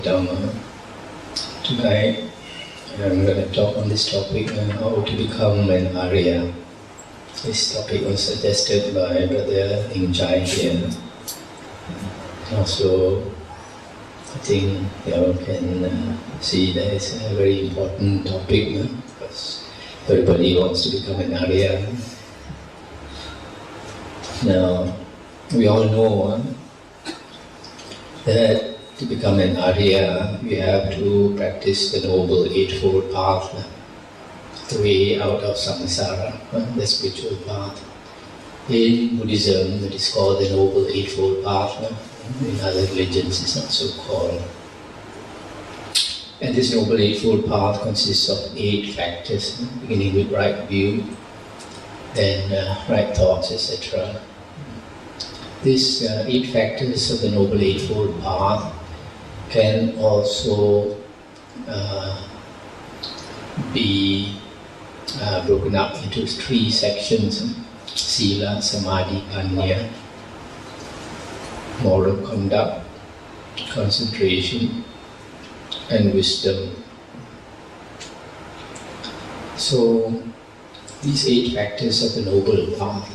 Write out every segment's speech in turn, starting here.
Dhamma. Tonight I'm going to talk on this topic, how to become an Ariya. This topic was suggested by Brother Injai here. Also, I think you all can see that it's a very important topic because everybody wants to become an Ariya. Now, we all know that to become an Ariya, we have to practice the Noble Eightfold Path, the way out of samsara, the spiritual path. In Buddhism, it is called the Noble Eightfold Path. In other religions, it's not so called. And this Noble Eightfold Path consists of 8 factors, beginning with right view, then right thoughts, etc. These 8 factors of the Noble Eightfold Path can also be broken up into 3 sections: Sila, Samadhi, Panya, moral conduct, concentration, and wisdom. So, these 8 factors of the Noble Path,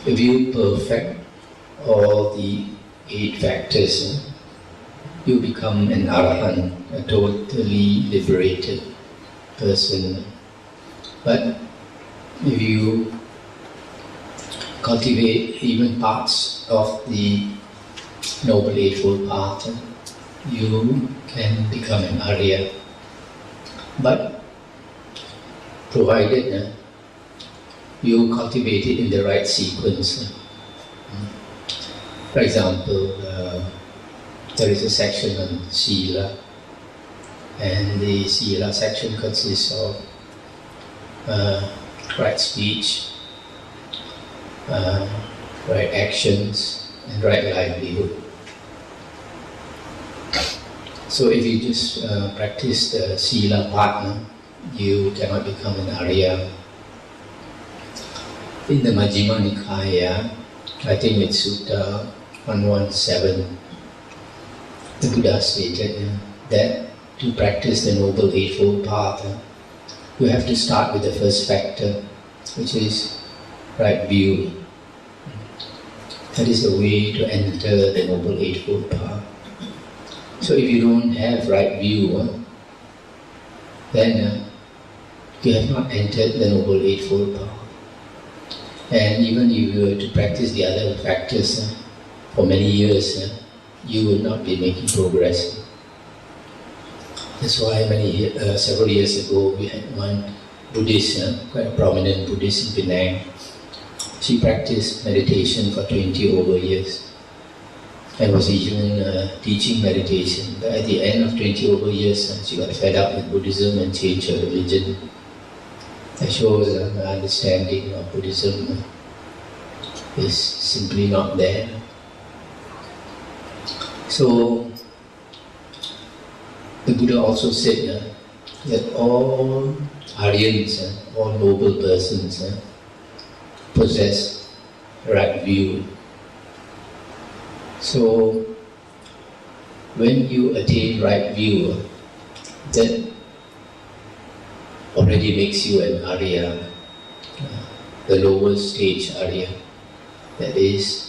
if you perfect all the 8 factors, you become an Arahant, a totally liberated person. But if you cultivate even parts of the Noble Eightfold Path, you can become an Ariya. But provided you cultivate it in the right sequence. For example, there is a section on Sila, and the Sila section consists of right speech, right actions, and right livelihood. So if you just practice the Sila part, you cannot become an Ariya. In the Majjhima Nikaya, I think it's Sutta 117, the Buddha stated that to practice the Noble Eightfold Path, you have to start with the first factor, which is right view. That is the way to enter the Noble Eightfold Path. So if you don't have right view, then you have not entered the Noble Eightfold Path. And even if you were to practice the other factors for many years, you will not be making progress. That's why several years ago we had one Buddhist, quite a prominent Buddhist in Penang. She practiced meditation for 20 over years and was even teaching meditation. But at the end of 20 over years, she got fed up with Buddhism and changed her religion. That shows the understanding of Buddhism is simply not there. So, the Buddha also said that all Aryans, all noble persons, possess right view. So, when you attain right view, that already makes you an Ariya, the lowest stage Ariya. That is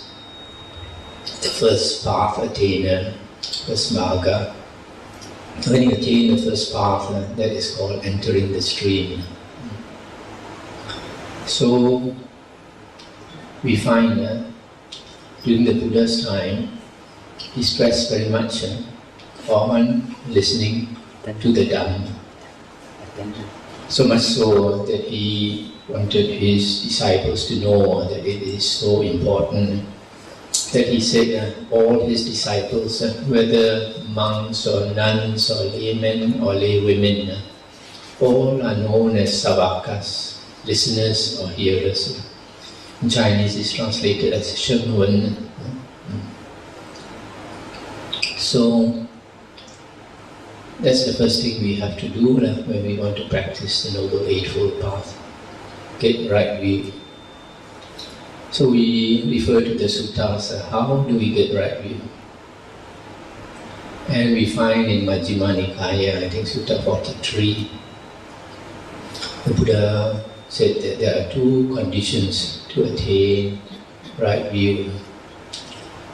the first path attainer, first marga. When you attain the first path, that is called entering the stream. So, we find during the Buddha's time, he stressed very much on listening to the Dhamma. So much so that he wanted his disciples to know that it is so important that he said all his disciples, whether monks or nuns or laymen or laywomen, all are known as savakas, listeners or hearers. In Chinese it's translated as Shengwen. So that's the first thing we have to do when we want to practice the Noble Eightfold Path. Get right view. So we refer to the suttas, how do we get right view? And we find in Majjhima Nikaya, I think Sutta 43, the Buddha said that there are two conditions to attain right view.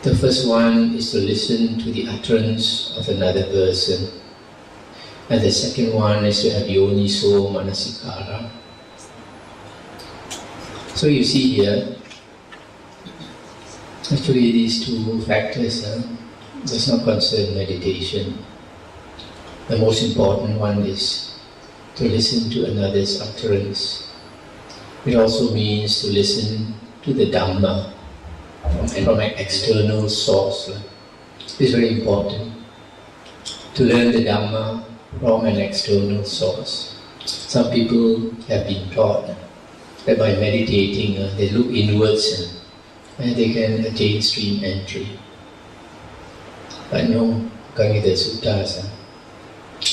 The first one is to listen to the utterance of another person. And the second one is to have yoniso manasikara. So you see here, actually these two factors does not concern meditation. The most important one is to listen to another's utterance. It also means to listen to the Dhamma from an external source. It's very important to learn the Dhamma from an external source. Some people have been taught that by meditating they look inwards and they can attain stream entry. But no, according to the suttas,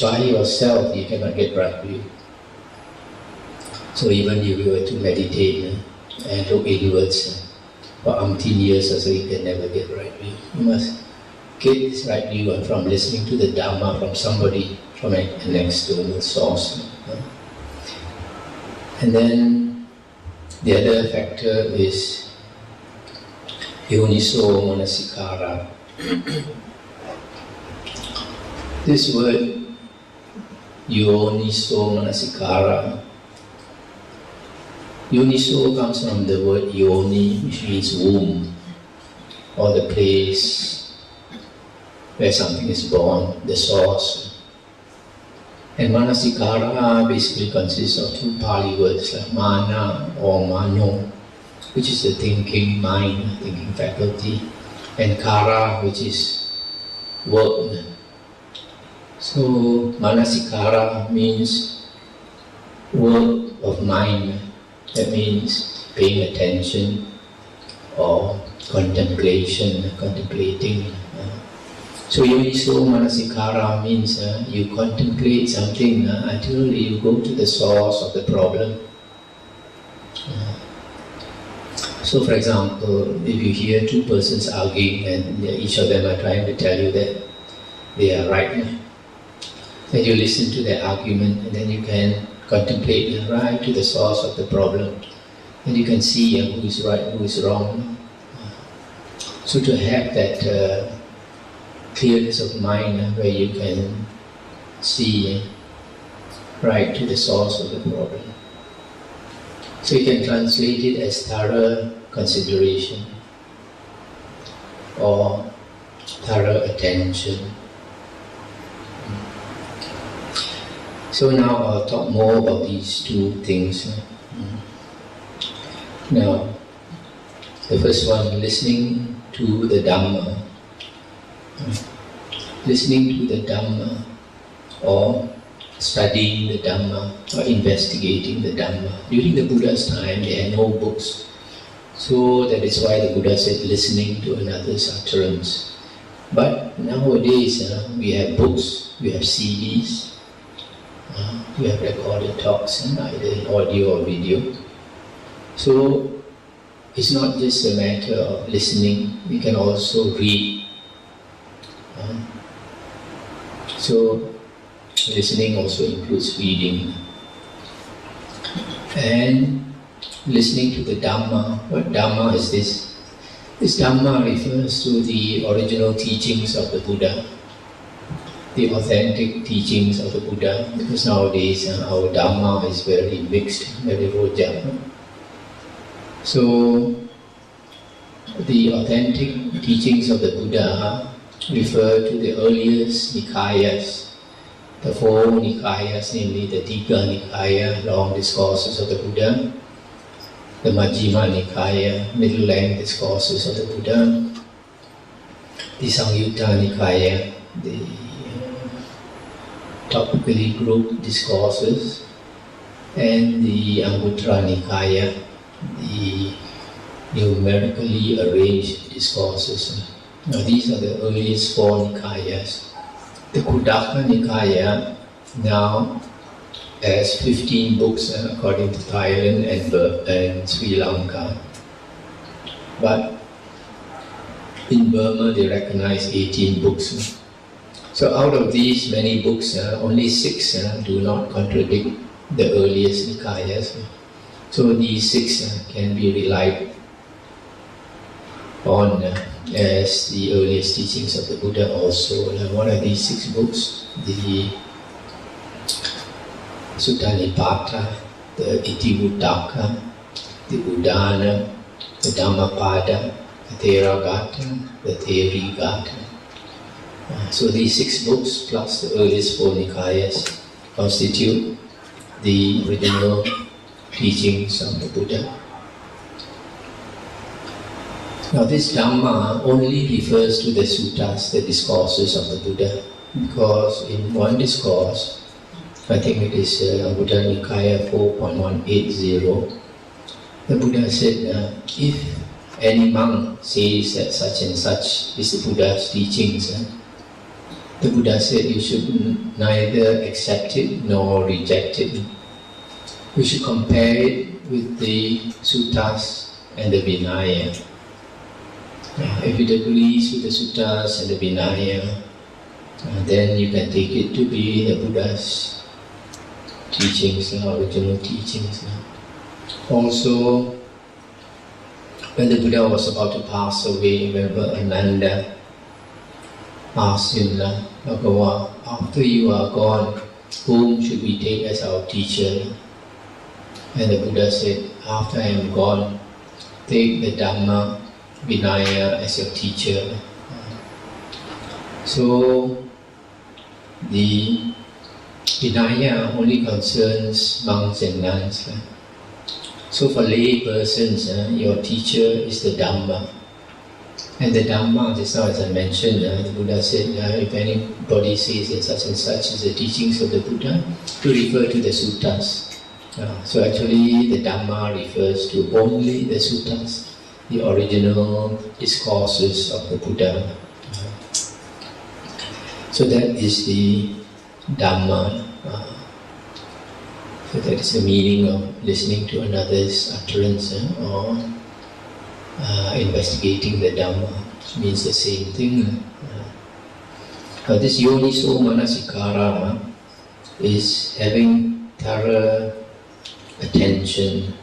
by yourself you cannot get right view. So even if you were to meditate and look inwards for umpteen years or so, you can never get right view. You must get this right view from listening to the Dhamma from somebody, from an external source. And then the other factor is yoniso manasikara. This word yoniso manasikara, yoniso comes from the word yoni, which means womb, or the place where something is born, the source. And manasikara basically consists of two Pali words like mana or mano, which is the thinking mind, thinking faculty, and kara, which is work. So manasikara means work of mind. That means paying attention or contemplation, contemplating. So yoniso manasikara means you contemplate something until you go to the source of the problem. So for example, if you hear two persons arguing and each of them are trying to tell you that they are right, then you listen to their argument and then you can contemplate right to the source of the problem. And you can see who is right, who is wrong. So to have that clearness of mind where you can see right to the source of the problem. So you can translate it as thorough consideration or thorough attention. So now I'll talk more about these two things. Now, the first one, listening to the Dhamma. Listening to the Dhamma or studying the Dhamma or investigating the Dhamma. During the Buddha's time, there are no books. So that is why the Buddha said listening to another's utterance. But nowadays, we have books, we have CDs, we have recorded talks, either in audio or video. So it's not just a matter of listening, we can also read. So listening also includes reading. And listening to the Dhamma. What Dhamma is this? This Dhamma refers to the original teachings of the Buddha, the authentic teachings of the Buddha, because nowadays our Dhamma is very mixed, very rojak. So the authentic teachings of the Buddha refer to the earliest Nikayas, the four Nikayas, namely the Digha Nikaya, long discourses of the Buddha, the Majjhima Nikaya, middle length discourses of the Buddha, the Samyutta Nikaya, the topically grouped discourses, and the Anguttara Nikaya, the numerically arranged discourses. Now these are the earliest four Nikayas. The Khuddaka Nikaya now has 15 books according to Thailand and Sri Lanka. But in Burma they recognize 18 books. So out of these many books, only 6 do not contradict the earliest Nikayas. So these 6 can be relied on as the earliest teachings of the Buddha also. What are these 6 books? The Sutta Nipata, the Itivuttaka, the Udana, the Dhammapada, the Theravada, the Theravada. So these 6 books plus the earliest 4 Nikayas constitute the original teachings of the Buddha. Now this Dhamma only refers to the suttas, the discourses of the Buddha, because in one discourse, I think it is Buddha Nikaya 4.180, the Buddha said, if any monk says that such and such is the Buddha's teachings, the Buddha said you should neither accept it nor reject it. You should compare it with the suttas and the Vinaya. If it agrees with the suttas and the Vinaya, then you can take it to be the Buddha's teachings, original teachings. Also, when the Buddha was about to pass away, remember Ananda asked him, Bhagavan, after you are gone, whom should we take as our teacher? And the Buddha said, after I am gone, take the Dhamma Vinaya as your teacher. So the Vinaya only concerns monks and nuns. So for lay persons, your teacher is the Dhamma. And the Dhamma, just now as I mentioned, the Buddha said, if anybody says that such and such is the teachings of the Buddha, to refer to the suttas. So actually the Dhamma refers to only the suttas, the original discourses of the Buddha. So that is the Dhamma. So that is the meaning of listening to another's utterance or investigating the Dhamma, which means the same thing. This Yoniso Manasikara is having thorough attention.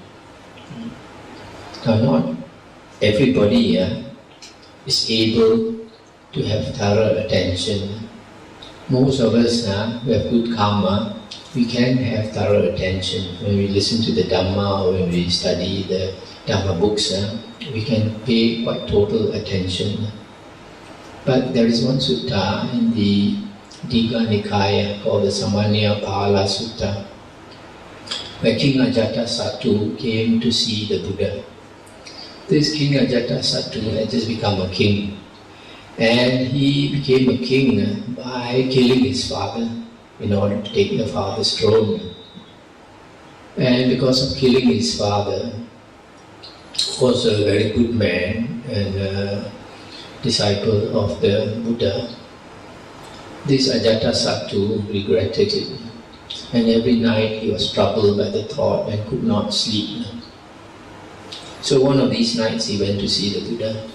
Now not everybody is able to have thorough attention. Most of us who have good karma, we can have thorough attention. When we listen to the Dhamma or when we study the Dhamma books, we can pay quite total attention. But there is one sutta in the Digha Nikaya called the Samanya Pala Sutta, where King Ajatasattu came to see the Buddha. This King Ajatasattu had just become a king, and he became a king by killing his father in order to take the father's throne. And because of killing his father, was a very good man and a disciple of the Buddha. This Ajatasattu regretted it, and every night he was troubled by the thought and could not sleep. So one of these nights he went to see the Buddha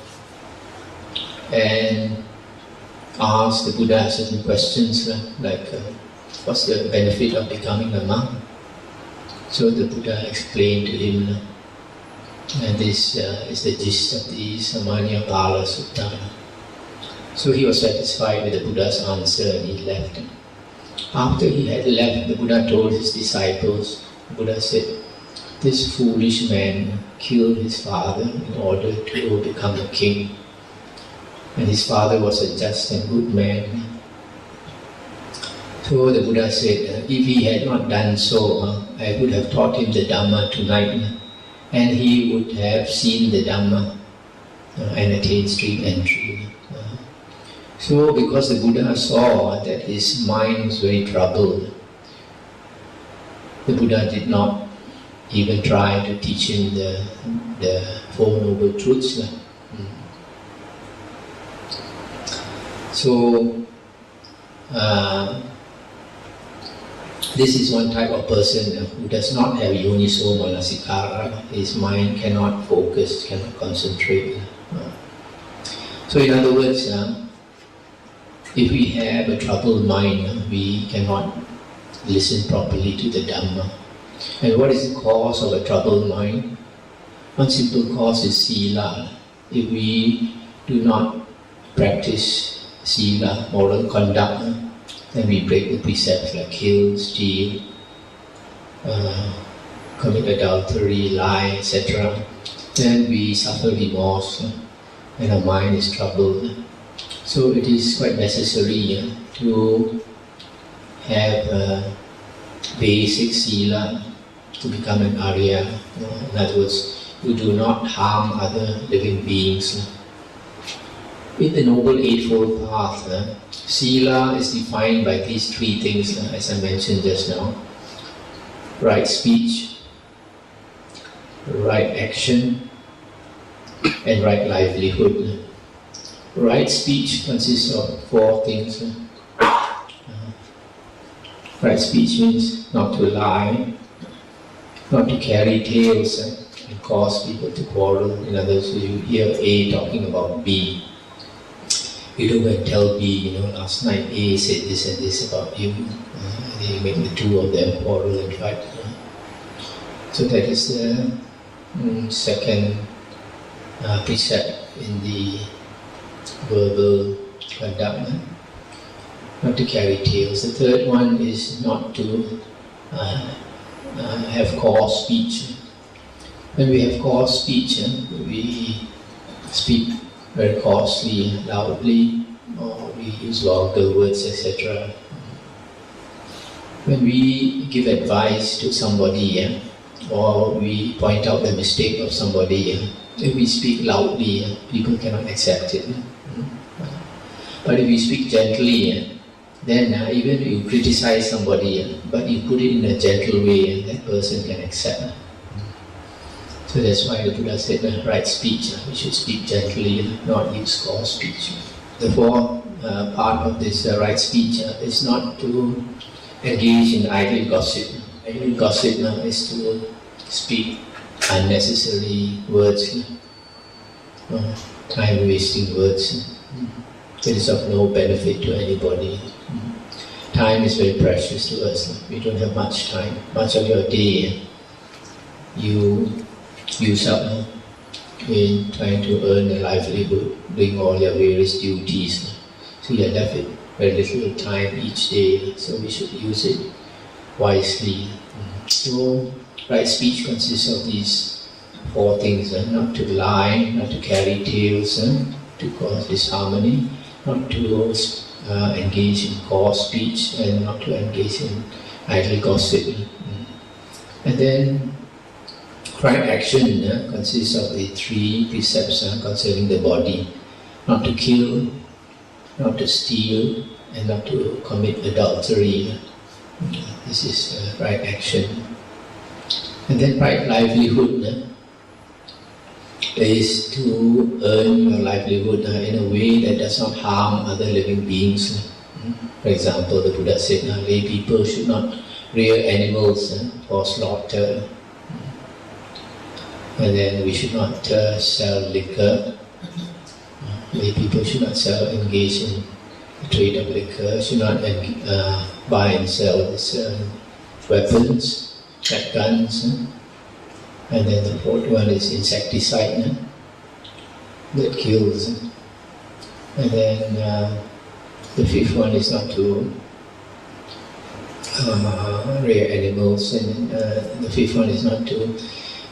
and asked the Buddha certain questions like what's the benefit of becoming a monk? So the Buddha explained to him, and this is the gist of the Samanya Pala Sutta. So he was satisfied with the Buddha's answer and he left. After he had left, the Buddha told his disciples, the Buddha said, this foolish man killed his father in order to become a king. And his father was a just and good man. So the Buddha said, if he had not done so, I would have taught him the Dhamma tonight, and he would have seen the Dhamma and attained street entry. So because the Buddha saw that his mind was very troubled, the Buddha did not even try to teach him the Four Noble Truths. So this is one type of person who does not have yoniso manasikara. His mind cannot focus, cannot concentrate. So in other words, If we have a troubled mind, we cannot listen properly to the Dhamma. And what is the cause of a troubled mind? One simple cause is sila. If we do not practice sila, moral conduct, then we break the precepts like kill, steal, commit adultery, lie, etc. Then we suffer remorse and our mind is troubled. So it is quite necessary to have basic sila to become an Ariya. In other words, you do not harm other living beings. In the Noble Eightfold Path, sila is defined by these three things, as I mentioned just now. Right speech, right action, and right livelihood. Right speech consists of four things. Right speech means not to lie, not to carry tales and cause people to quarrel. In other words, you hear A talking about B. You don't go and tell B, last night A said this and this about you. They make the two of them quarrel and fight. So that is the second precept in the verbal conduct. Not to carry tales. The third one is not to have coarse speech. When we have coarse speech, we speak very coarsely, loudly, or we use vulgar words, etc. When we give advice to somebody, or we point out the mistake of somebody, if we speak loudly, people cannot accept it. But if we speak gently, then even if you criticize somebody, but you put it in a gentle way, that person can accept. So that's why the Buddha said right speech, we should speak gently, not use coarse speech. The fourth part of this right speech is not to engage in idle gossip. Idle gossip is to speak unnecessary words, time-wasting words. It is of no benefit to anybody. Time is very precious to us. We don't have much time. Much of your day you use up in trying to earn a livelihood, doing all your various duties. So you are left with very little time each day, so we should use it wisely. So right speech consists of these four things: not to lie, not to carry tales, to cause disharmony, not to engage in coarse speech, and not to engage in idle gossip. And then right action consists of the three precepts concerning the body: not to kill, not to steal, and not to commit adultery. This is right action. And then right livelihood is to earn your livelihood in a way that does not harm other living beings. For example, the Buddha said lay people should not rear animals for slaughter. And then we should not sell liquor. Lay people should not engage in the trade of liquor, should not buy and sell weapons, like guns. And then the fourth one is insecticide that kills. And then the fifth one is not to rear animals. And the fifth one is not to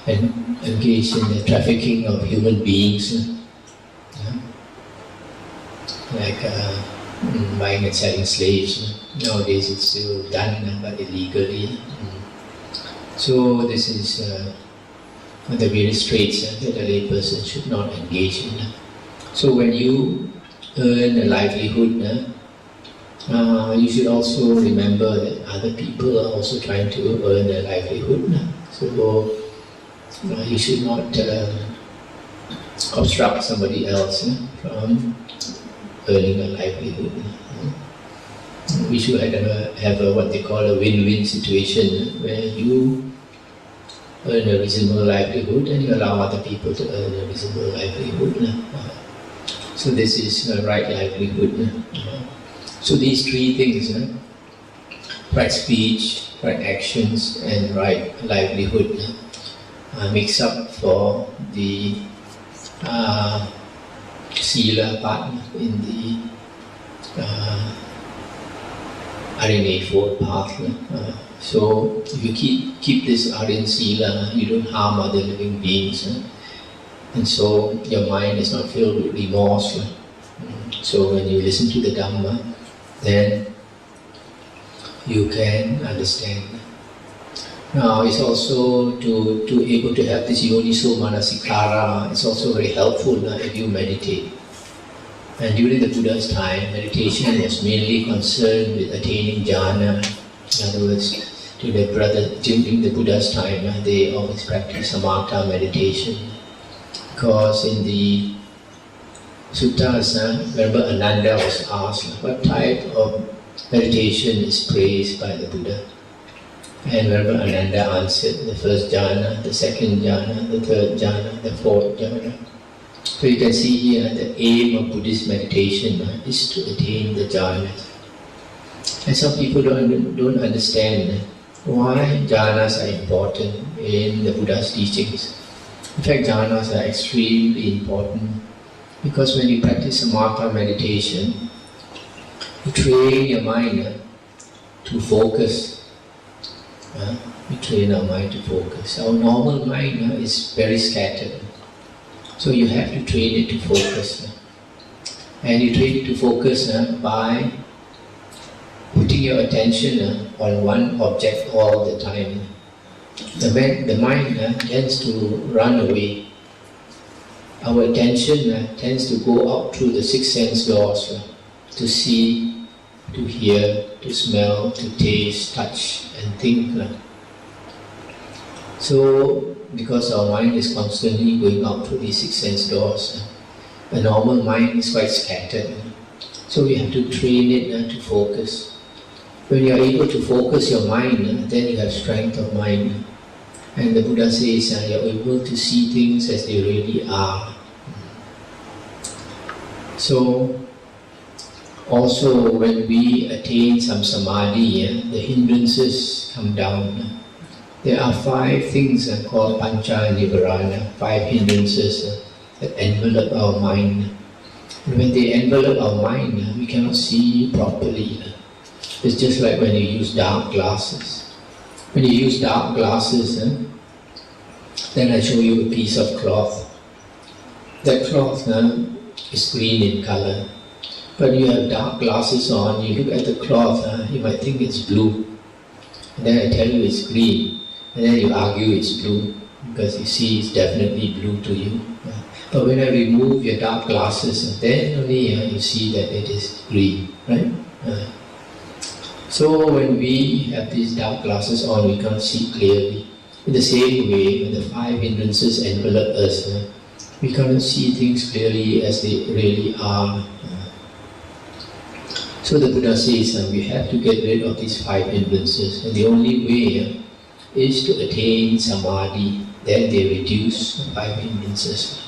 engage in the trafficking of human beings, like buying and selling slaves. Nowadays it's still done, but illegally. So this is the various traits that a lay person should not engage in. So when you earn a livelihood, you should also remember that other people are also trying to earn a livelihood. So you should not obstruct somebody else from earning a livelihood. We should have what they call a win-win situation, where you earn a reasonable livelihood and you allow other people to earn a reasonable livelihood. So this is right livelihood. So these three things, right speech, right actions, and right livelihood, makes up for the sila part in the Aryan Eightfold Path. So if you keep this Aryan Sila, you don't harm other living beings. And so your mind is not filled with remorse. So when you listen to the Dhamma, then you can understand. Now it's also to able to have this yoniso manasikara, it's also very helpful if you meditate. And during the Buddha's time, meditation was mainly concerned with attaining jhana. In other words, during the Buddha's time, they always practiced samatha meditation. Because in the suttas, remember Ananda was asked, what type of meditation is praised by the Buddha? And remember Ananda answered, the first jhana, the second jhana, the third jhana, the fourth jhana. So you can see here the aim of Buddhist meditation is to attain the jhanas. And some people don't understand why jhanas are important in the Buddha's teachings. In fact, jhanas are extremely important because when you practice samatha meditation, you train your mind to focus. We train our mind to focus. Our normal mind is very scattered. So you have to train it to focus. And you train it to focus by putting your attention on one object all the time. The mind tends to run away. Our attention tends to go out through the six sense doors to see, to hear, to smell, to taste, touch, and think. So, because our mind is constantly going out through these six sense doors, a normal mind is quite scattered. So we have to train it to focus. When you are able to focus your mind, then you have strength of mind. And the Buddha says you are able to see things as they really are. So, also when we attain some samadhi, the hindrances come down. There are 5 things called pancha nivarana, 5 hindrances that envelop our mind. And when they envelop our mind, we cannot see properly. It's just like when you use dark glasses. When you use dark glasses, then I show you a piece of cloth. That cloth is green in color. But you have dark glasses on, you look at the cloth, you might think it's blue. And then I tell you it's green. And then you argue it's blue, because you see it's definitely blue to you. But when I remove your dark glasses, then only you see that it is green, right? So when we have these dark glasses on, we can't see clearly. In the same way, when the 5 hindrances envelop us, we cannot see things clearly as they really are. So the Buddha says we have to get rid of these 5 hindrances, and the only way is to attain samadhi. Then they reduce the 5 hindrances.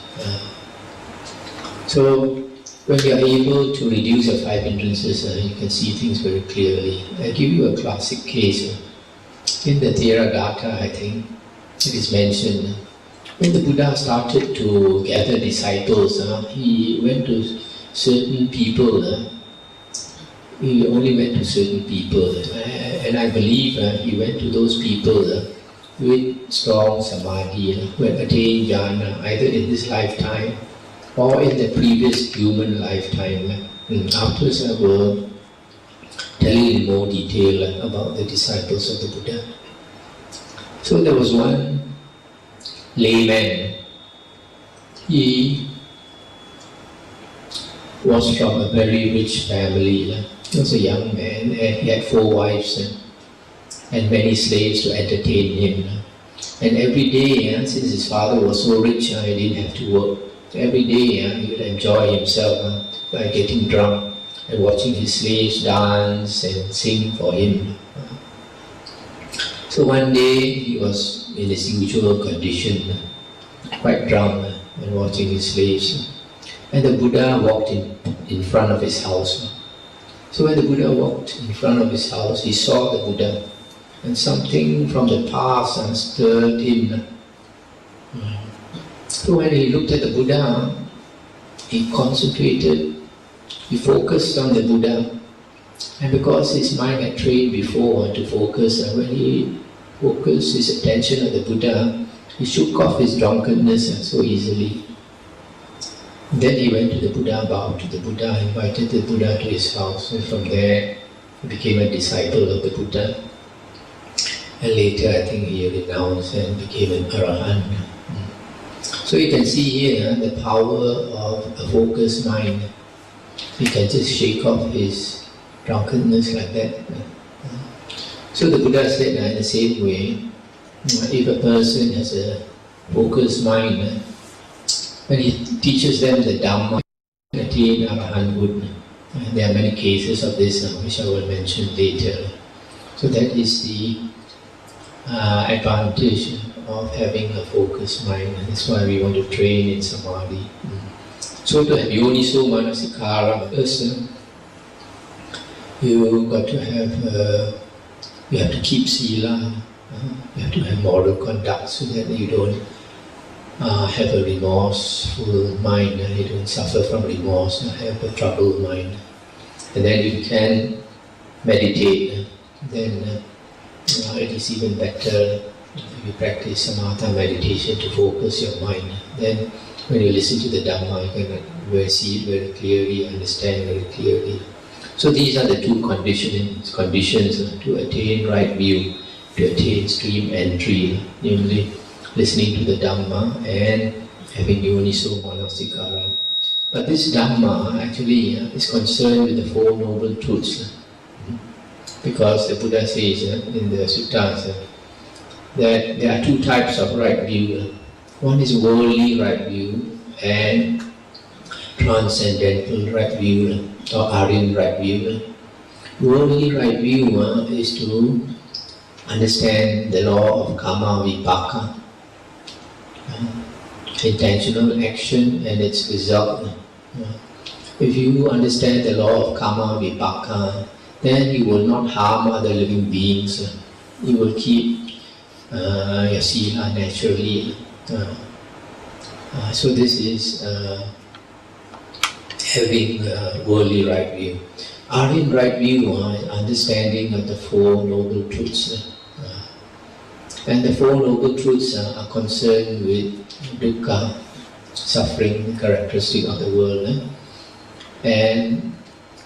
So when you are able to reduce the 5 hindrances, you can see things very clearly. I'll give you a classic case. In the Theravada, I think it is mentioned, when the Buddha started to gather disciples, he went to certain people. He only went to certain people, and I believe he went to those people with strong samadhi, who had attained jhana either in this lifetime or in the previous human lifetime. Afterwards I will tell you in more detail about the disciples of the Buddha. So there was one layman. He was from a very rich family. He was a young man and he had 4 wives and many slaves to entertain him. And every day, since his father was so rich, he didn't have to work. Every day he would enjoy himself by getting drunk and watching his slaves dance and sing for him. So one day he was in his usual condition, quite drunk and watching his slaves. And the Buddha walked in front of his house. So when the Buddha walked in front of his house, he saw the Buddha, and something from the past stirred him. So when he looked at the Buddha, he concentrated, he focused on the Buddha, and because his mind had trained before to focus, and when he focused his attention on the Buddha, he shook off his drunkenness so easily. Then he went to the Buddha, bowed to the Buddha, invited the Buddha to his house, and from there he became a disciple of the Buddha. And later I think he renounced and became an Arahant. So you can see here the power of a focused mind. He can just shake off his drunkenness like that. So the Buddha said in the same way, if a person has a focused mind, when he teaches them the Dhamma, attain Arahanthood. There are many cases of this which I will mention later. So that is the advantage of having a focused mind. And that's why we want to train in Samadhi. So to have Yoniso Manasikara, first you got to have, you have to keep Sila, you have to have moral conduct so that you don't have a remorseful mind, you don't suffer from remorse, have a troubled mind. And then you can meditate, then it is even better if you practice samatha meditation to focus your mind. Then when you listen to the Dhamma, you can see it very clearly, understand very clearly. So these are the two conditions to attain right view, to attain stream entry, namely listening to the Dhamma and having Yoniso Manasikara. But this Dhamma actually is concerned with the Four Noble Truths. Because the Buddha says in the suttas that there are two types of right view. One is worldly right view and transcendental right view or Aryan right view. Worldly right view is to understand the law of karma vipaka, intentional action and its result. If you understand the law of karma vipaka, then you will not harm other living beings. You will keep your sila naturally. So this is having worldly right view. Aryan right view is understanding of the Four Noble Truths. And the Four Noble Truths are concerned with dukkha, suffering, characteristic of the world, and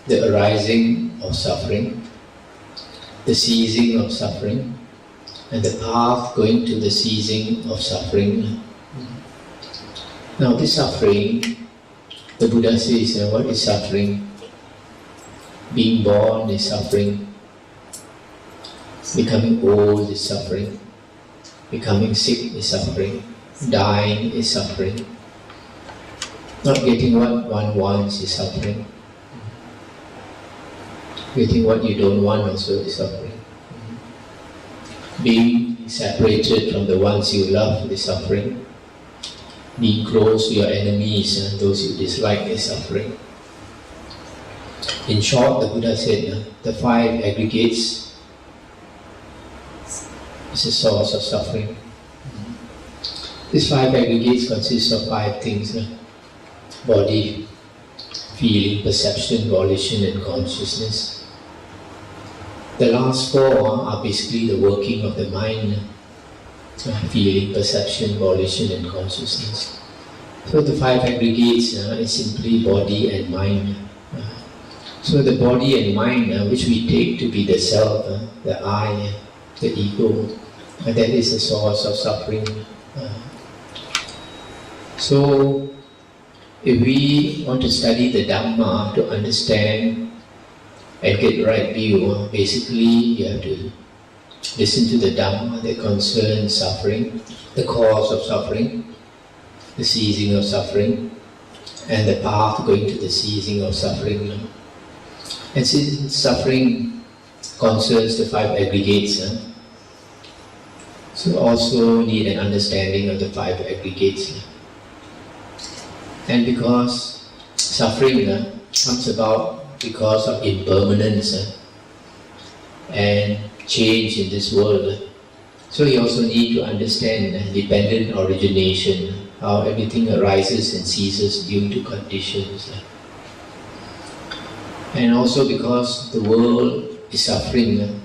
the arising of suffering, the ceasing of suffering, and the path going to the ceasing of suffering. Now this suffering, the Buddha says, what is suffering? Being born is suffering, becoming old is suffering, becoming sick is suffering, dying is suffering, not getting what one wants is suffering, getting what you don't want also is suffering, being separated from the ones you love is suffering, being close to your enemies and those you dislike is suffering. In short, the Buddha said the five aggregates is the source of suffering. These five aggregates consist of five things: body, feeling, perception, volition and consciousness. The last four are basically the working of the mind: feeling, perception, volition and consciousness. So the five aggregates is simply body and mind. So the body and mind, which we take to be the self, the I, the ego, that is the source of suffering. So if we want to study the Dhamma to understand and get right view, basically you have to listen to the Dhamma that concerns suffering, the cause of suffering, the ceasing of suffering, and the path going to the ceasing of suffering. And since suffering concerns the five aggregates, so also need an understanding of the five aggregates. And because suffering comes about because of impermanence and change in this world. So you also need to understand dependent origination, how everything arises and ceases due to conditions. And also because the world is suffering,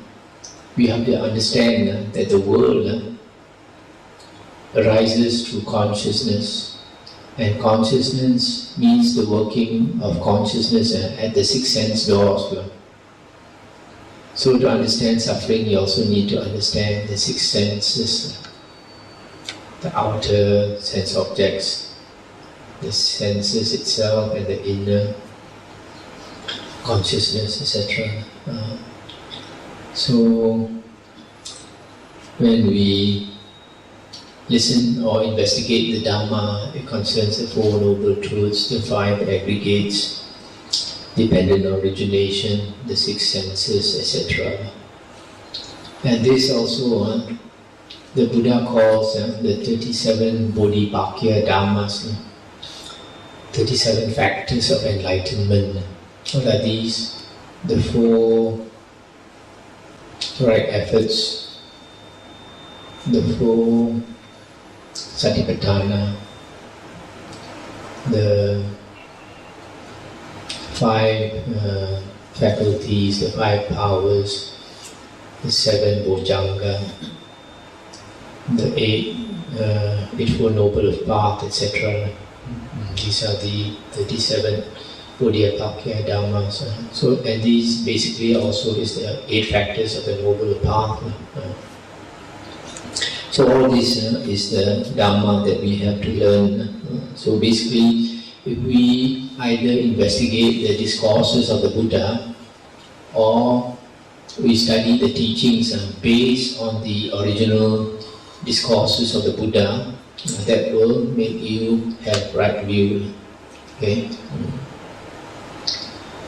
we have to understand that the world arises through consciousness, and consciousness means the working of consciousness at the six sense doors. So to understand suffering, you also need to understand the six senses, the outer sense objects, the senses itself, and the inner consciousness, etc. So when we listen or investigate the Dhamma, it concerns the Four Noble Truths, the five aggregates, dependent origination, the six senses, etc. And this also, the Buddha calls the 37 Bodhipakya Dhammas, 37 factors of enlightenment. What are these? The four right efforts, the four Satipatthana, the five faculties, the five powers, the seven Bojjhanga, the Eightfold Noble Path, etc. These are the 37 Bodhipakya Dhammas. So, and these basically also is the 8 factors of the Noble Path. So all this is the Dhamma that we have to learn. So basically, if we either investigate the discourses of the Buddha or we study the teachings based on the original discourses of the Buddha, that will make you have right view. Okay?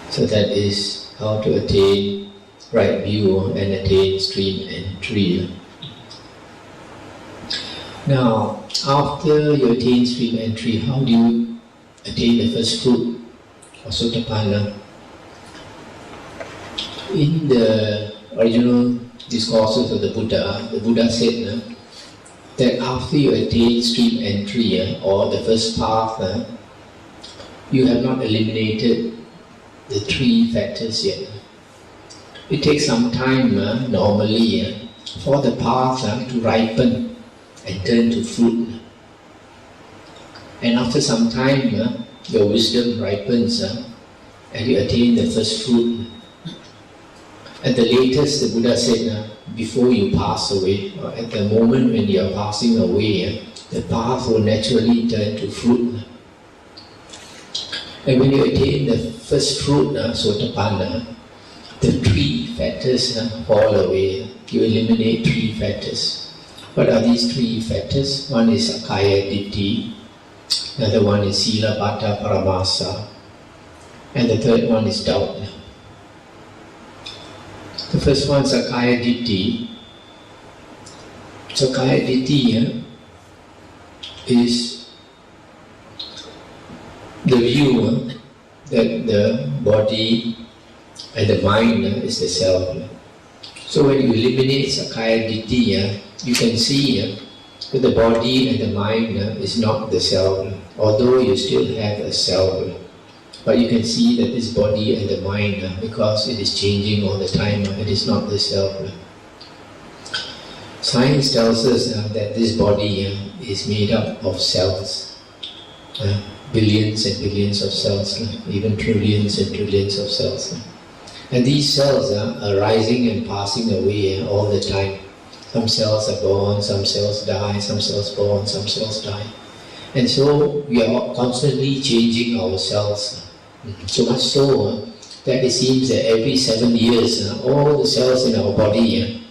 So that is how to attain right view and attain stream entry. Now, after you attain stream entry, how do you attain the first fruit or sotapanna? In the original discourses of the Buddha said that after you attain stream entry or the first path, you have not eliminated the 3 factors yet. It takes some time normally for the path to ripen and turn to fruit. And after some time, your wisdom ripens and you attain the first fruit. At the latest, the Buddha said, before you pass away, or at the moment when you are passing away, the path will naturally turn to fruit. And when you attain the first fruit, sotapanna, the 3 factors fall away. You eliminate 3 factors. What are these 3 factors? One is Sakkaya Ditthi, another one is Sila Bhatta Paramasa, and the third one is doubt. The first one, Sakkaya Ditthi. Sakkaya Ditthi is the view that the body and the mind is the self. So when you eliminate Sakkaya Ditthi, you can see that the body and the mind is not the self, although you still have a self. But you can see that this body and the mind, because it is changing all the time, it is not the self. Science tells us that this body is made up of cells, billions and billions of cells, even trillions and trillions of cells. And these cells are rising and passing away all the time. Some cells are born, some cells die, some cells born, some cells die. And so we are constantly changing our cells. So much so that it seems that every 7 years, all the cells in our body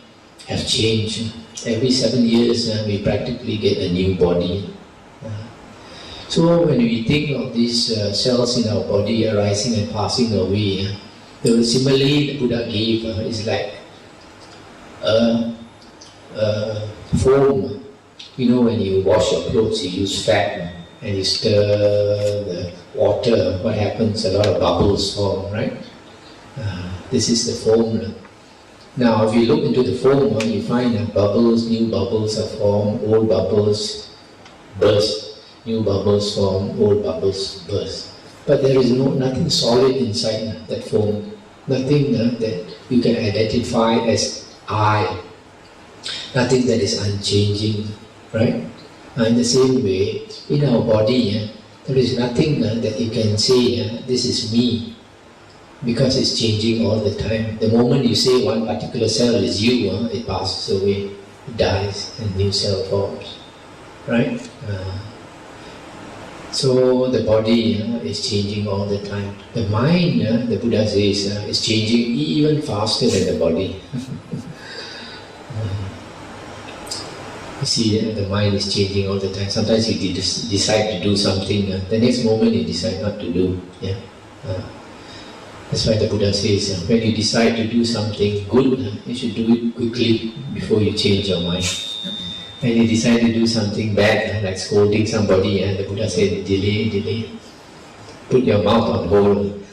have changed. Every 7 years, we practically get a new body. So when we think of these cells in our body arising and passing away, the simile the Buddha gave is like foam. You know, when you wash your clothes, you use fat and you stir the water. What happens? A lot of bubbles form, right? This is the foam. Now, if you look into the foam, you find bubbles, new bubbles are formed, old bubbles burst, new bubbles form, old bubbles burst. But there is nothing solid inside that foam, nothing that you can identify as I, nothing that is unchanging, right? In the same way, in our body, there is nothing that you can say, this is me, because it's changing all the time. The moment you say one particular cell is you, it passes away, it dies, and new cell forms, right? So the body is changing all the time. The mind, the Buddha says, is changing even faster than the body. You see, the mind is changing all the time. Sometimes you decide to do something, the next moment you decide not to do. Yeah. That's why the Buddha says, when you decide to do something good, you should do it quickly before you change your mind. When you decide to do something bad, like scolding somebody, the Buddha said, delay. Put your mouth on hold.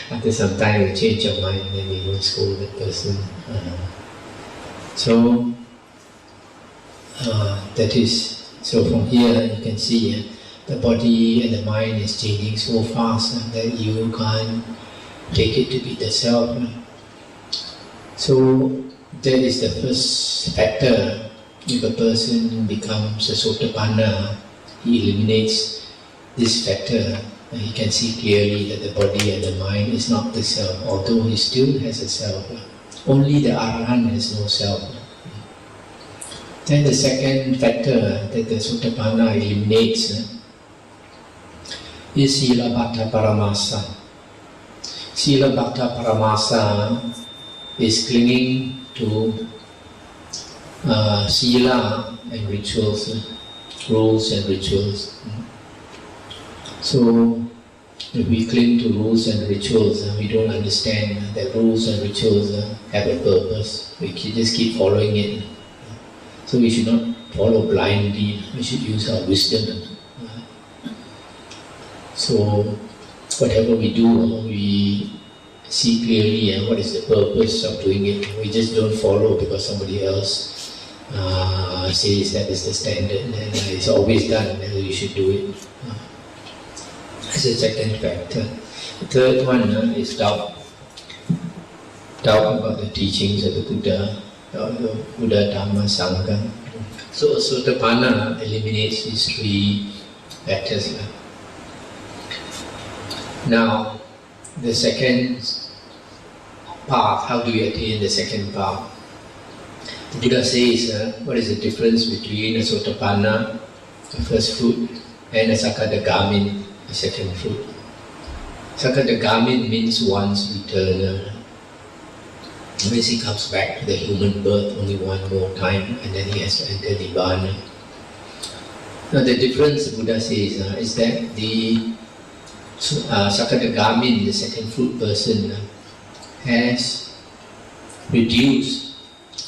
After some time you change your mind, then you don't scold that person. That is, so from here you can see the body and the mind is changing so fast that you can't take it to be the self. So that is the first factor. If a person becomes a Sotapanna, he eliminates this factor. He can see clearly that the body and the mind is not the self, although he still has a self. Only the Arahant has no self. Then the second factor that the Sotapanna eliminates is Sila Bhatta Paramasa. Sila Bhatta Paramasa is clinging to Sila and rituals, rules and rituals. So if we cling to rules and rituals, we don't understand that rules and rituals have a purpose. We just keep following it. So we should not follow blindly, we should use our wisdom. So whatever we do, we see clearly what is the purpose of doing it. We just don't follow because somebody else says that is the standard and it's always done, and you should do it. That's the second factor. The third one is doubt. Doubt about the teachings of the Buddha, the Buddha, Dhamma, Sangha. So Sotapanna eliminates these three factors. Now, the second path, how do we attain the second path? The Buddha says, what is the difference between a Sotapanna, the first fruit, and a Sakadagamin, the second fruit? Sakadagamin means once eternal. Means he comes back to the human birth only one more time and then he has to enter Nibbana. Now the difference, the Buddha says, is that the Sakadagamin, the second fruit person, has reduced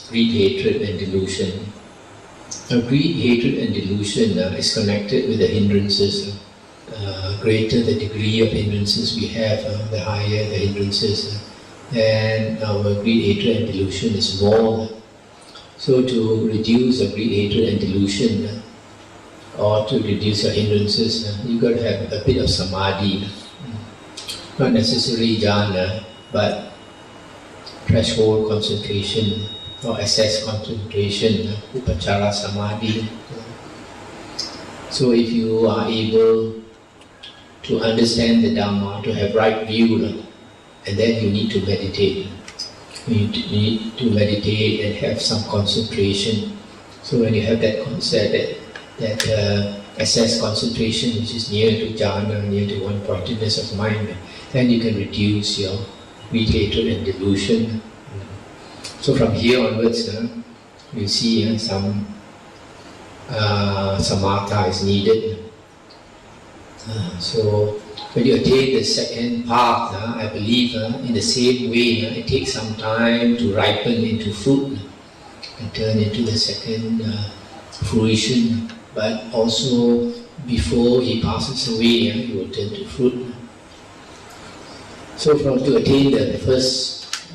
greed, hatred and delusion. Now greed, hatred and delusion is connected with the hindrances. Greater the degree of hindrances we have, the higher the hindrances. And our greed, hatred and delusion is more. So to reduce the greed, hatred and delusion, or to reduce your hindrances, you've got to have a bit of samadhi. Not necessarily jhana, but threshold concentration or access concentration, upachara samadhi. So if you are able to understand the Dhamma, to have right view, and then you need to meditate. You need to meditate and have some concentration. So when you have that concept, that access concentration, which is near to jhana, near to one-pointedness of mind, then you can reduce your greed, hatred and delusion. So from here onwards, you see some samatha is needed. So when you attain the second path, I believe in the same way, it takes some time to ripen into fruit and turn into the second fruition. But also before he passes away, he will turn to fruit. So to attain the first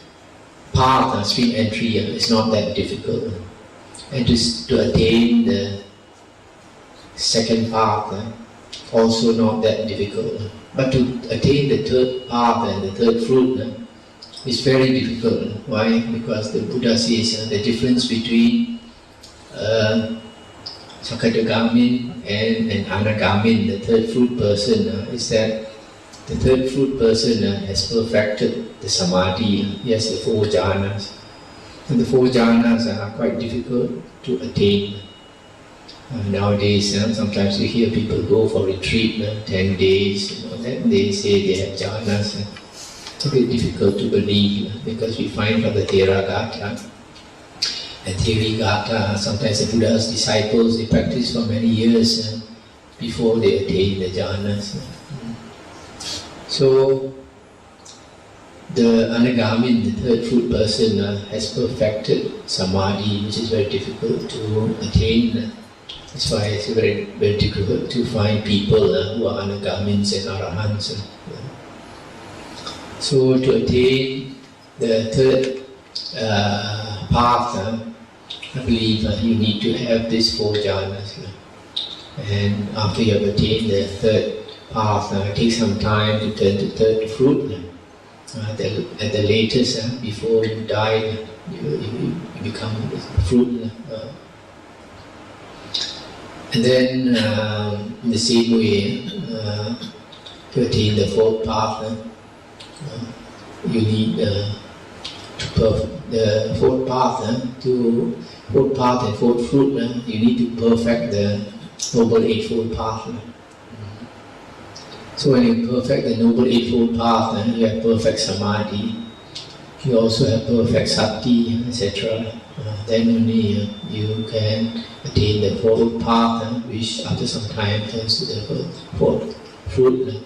path, stream entry, is not that difficult. And to attain the second path, also not that difficult. But to attain the third path and the third fruit is very difficult. Why? Because the Buddha says the difference between Sakadagamin and an Anagamin, the third fruit person, is that the third fruit person has perfected the samadhi. He has the 4 jhanas. And the 4 jhanas are quite difficult to attain. Nowadays, sometimes you hear people go for retreat, 10 days, then they say they have jhanas. It's a bit difficult to believe because we find from the Theravada and Theravada, sometimes the Buddha's disciples, they practice for many years before they attain the jhanas. So, the Anagamin, the third fruit person, has perfected samadhi, which is very difficult to attain. That's why it's very, very difficult to find people who are Anagamins and Arahants. So to attain the third path, I believe you need to have these 4 jhanas. And after you have attained the third path, it takes some time to turn to third fruit. At the latest, before you die, you become fruit. And then, in the same way, to attain the 4th path, you need the 4th path, to 4th path and 4th fruit, you need to perfect the Noble Eightfold Path. So when you perfect the Noble Eightfold Path, you have perfect samadhi, you also have perfect sati, etc. Then only you can attain the 4th path, which after some time turns to the 4th fruit.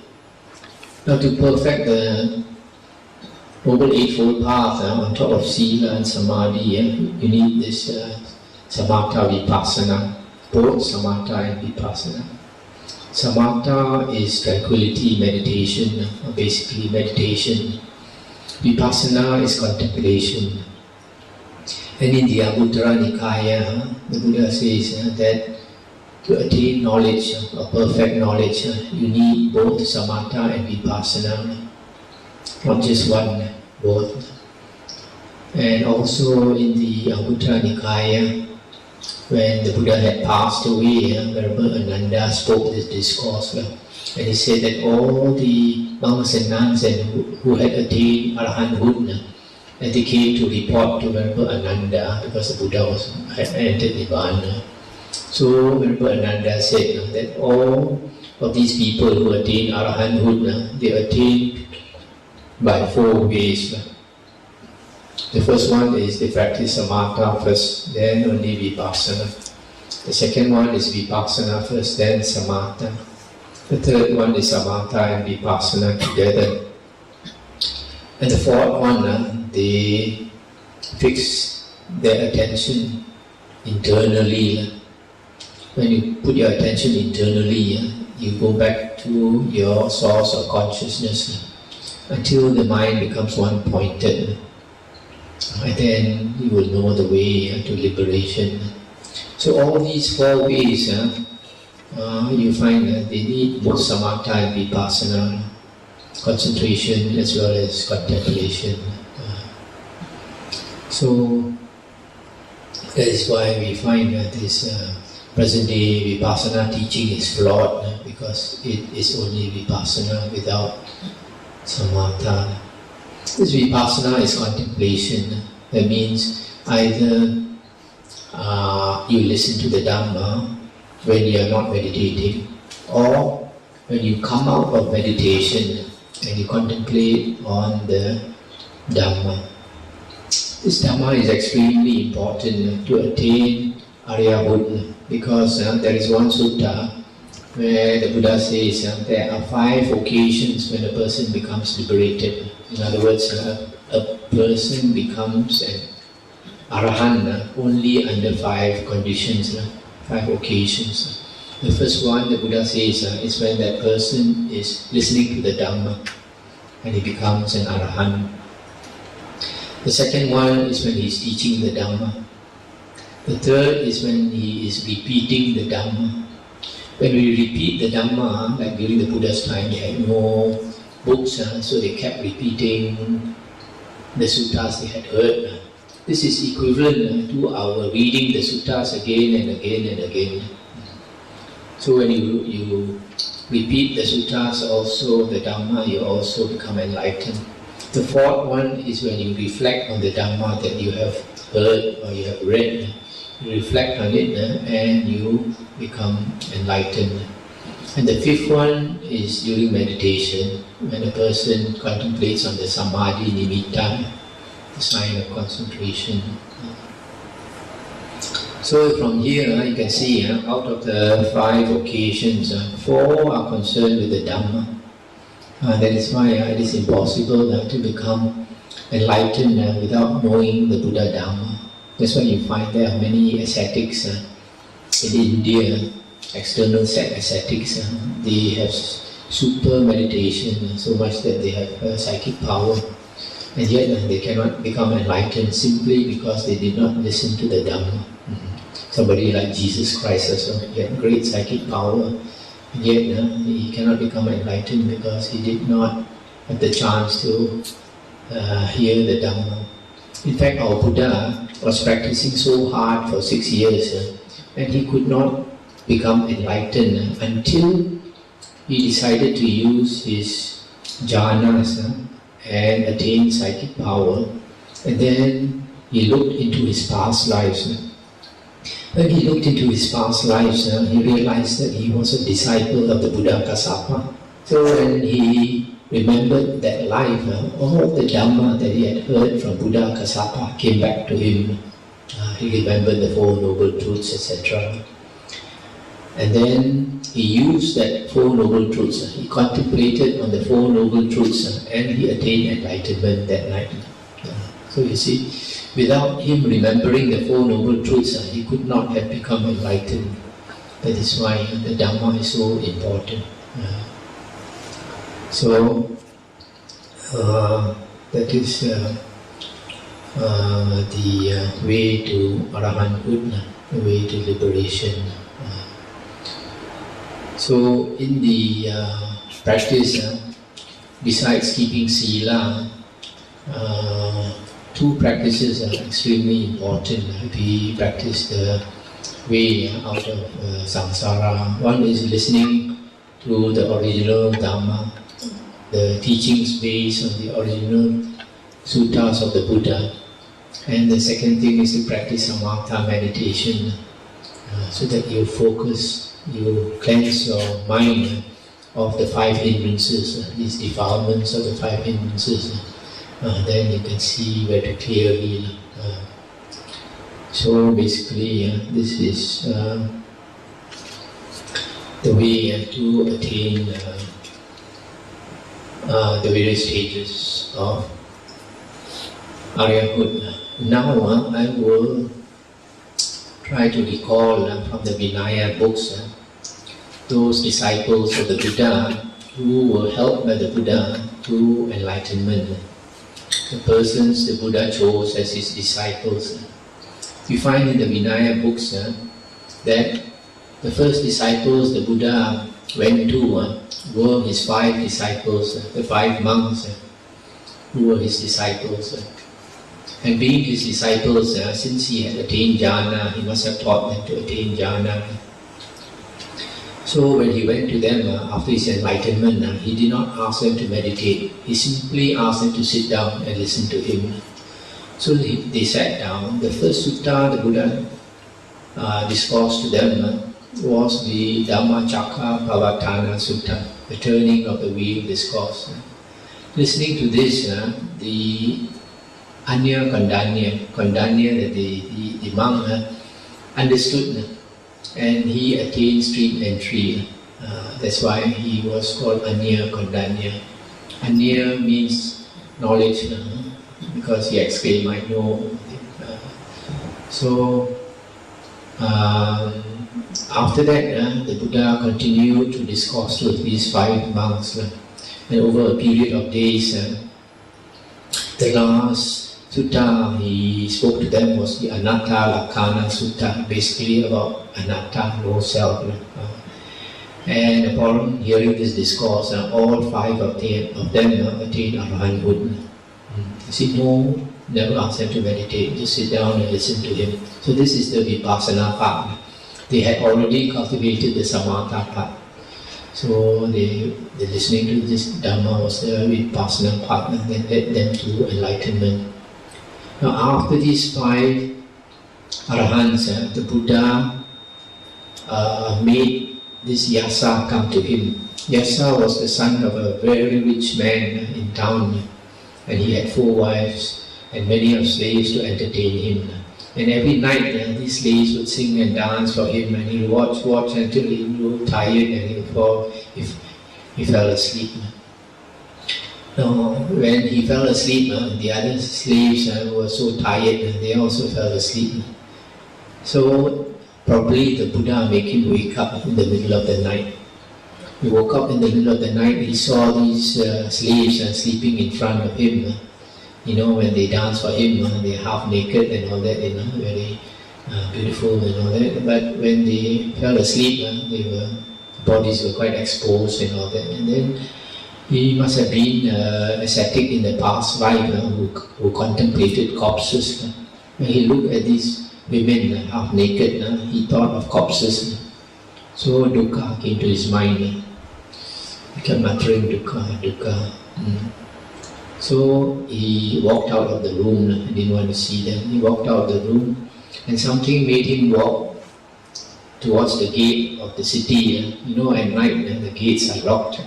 Now to perfect the Noble Eightfold Path, on top of Sila and Samadhi, you need this Samatha Vipassana, both Samatha and Vipassana. Samatha is tranquility, meditation, basically meditation. Vipassana is contemplation. And in the Mahathera Nikaya, the Buddha says that to attain knowledge, or perfect knowledge, you need both Samatha and Vipassana, not just one, both. And also in the Mahathera Nikaya, when the Buddha had passed away, Venerable Ananda spoke this discourse, and he said that all the monks and nuns who had attained Arahanthood, and they came to report to Venerable Ananda because the Buddha had entered Nibbana. So Venerable Ananda said that all of these people who attained Arahanthood, they attained by 4 ways. The first one is they practice Samatha first, then only Vipassana. The second one is Vipassana first, then Samatha. The third one is Samatha and Vipassana together. And the fourth one, they fix their attention internally. When you put your attention internally, you go back to your source of consciousness until the mind becomes one-pointed. And then you will know the way to liberation. So all these 4 ways, you find that they need both Samatha and Vipassana, concentration as well as contemplation. So that is why we find that this present day Vipassana teaching is flawed, because it is only Vipassana without Samatha. This Vipassana is contemplation. That means either you listen to the Dhamma when you are not meditating, or when you come out of meditation and you contemplate on the Dhamma. This Dhamma is extremely important to attain Ariya, because there is one sutta where the Buddha says there are 5 occasions when a person becomes liberated. In other words, a person becomes an Arahant only under 5 conditions, 5 occasions. The first one, the Buddha says, is when that person is listening to the Dhamma. and he becomes an Arahant. The second one is when he is teaching the Dhamma. The third is when he is repeating the Dhamma. When we repeat the Dhamma, like during the Buddha's time, they had no books, so they kept repeating the suttas they had heard. This is equivalent to our reading the suttas again and again and again. So when you repeat the suttas, also the Dhamma, you also become enlightened. The fourth one is when you reflect on the Dhamma that you have heard or you have read. You reflect on it and you become enlightened. And the fifth one is during meditation, when a person contemplates on the samadhi nimitta, the sign of concentration. So from here you can see out of the 5 occasions, 4 are concerned with the Dhamma. That is why it is impossible to become enlightened without knowing the Buddha Dhamma. That's why you find there are many ascetics in India, external ascetics. They have super meditation, so much that they have psychic power, and yet they cannot become enlightened simply because they did not listen to the Dhamma. Somebody like Jesus Christ also, he had great psychic power, and yet he cannot become enlightened because he did not have the chance to hear the Dhamma. In fact, our Buddha was practicing so hard for 6 years and he could not become enlightened until he decided to use his jhanas and attain psychic power, and then he looked into his past lives. When he looked into his past lives, he realized that he was a disciple of the Buddha Kassapa. So when he remembered that life, all the Dhamma that he had heard from Buddha Kassapa came back to him. He remembered the 4 Noble Truths, etc. And then he used that 4 Noble Truths. He contemplated on the 4 Noble Truths and he attained enlightenment that night. So you see, without him remembering the 4 Noble Truths, he could not have become enlightened. That is why the Dhamma is so important. So that is the way to Arahanthood, the way to liberation. So in the practice, besides keeping sila, 2 practices are extremely important. We practice the way out of samsara. One is listening to the original Dhamma, the teachings based on the original suttas of the Buddha. And the second thing is to practice samatha meditation, so that you focus, you cleanse your mind of the 5 hindrances, these defilements of the 5 hindrances. Then you can see very clearly. So basically, this is the way to attain the various stages of Ariyahood. Now I will try to recall from the Vinaya books those disciples of the Buddha who were helped by the Buddha to enlightenment. The persons the Buddha chose as his disciples. We find in the Vinaya books that the first disciples the Buddha went to were his 5 disciples, the 5 monks who were his disciples. And being his disciples, since he had attained jhana, he must have taught them to attain jhana. So when he went to them after his enlightenment, he did not ask them to meditate. He simply asked them to sit down and listen to him. So they sat down. The first sutta the Buddha discoursed to them was the Dhammacakkappavattana Sutta, the turning of the wheel discourse. Listening to this, the Anya Kondanya, the monk, understood, and he attained stream entry. That's why he was called Anya Kondanya. Anya means knowledge, because he exclaimed, I know. So after that, the Buddha continued to discourse with these 5 monks. And over a period of days, the last sutta he spoke to them was the Anatta Lakkhana Sutta, basically about anatta, no self. And upon hearing this discourse, all five of them attained arahanthood. You see, no, never ask them to meditate, just sit down and listen to him. So this is the vipassana part. They had already cultivated the samatha part. So the listening to this Dhamma was the vipassana part, and that led them to enlightenment. Now after these five arahants, the Buddha made this Yasa come to him. Yasa was the son of a very rich man in town, and he had 4 wives and many of slaves to entertain him. And every night these slaves would sing and dance for him, and he would watch until he grew tired and he would fall if he fell asleep. Now, when he fell asleep, the other slaves were so tired, they also fell asleep. So probably the Buddha made him wake up in the middle of the night. He woke up in the middle of the night, he saw these slaves sleeping in front of him. When they dance for him, they're half naked and all that, very beautiful and all that. But when they fell asleep, their bodies were quite exposed and all that. And then he must have been ascetic in the past life who contemplated corpses. When he looked at these women half naked, he thought of corpses. So dukkha came to his mind. He kept muttering dukkha, dukkha. So he walked out of the room. He didn't want to see them. He walked out of the room, and something made him walk towards the gate of the city. At night the gates are locked.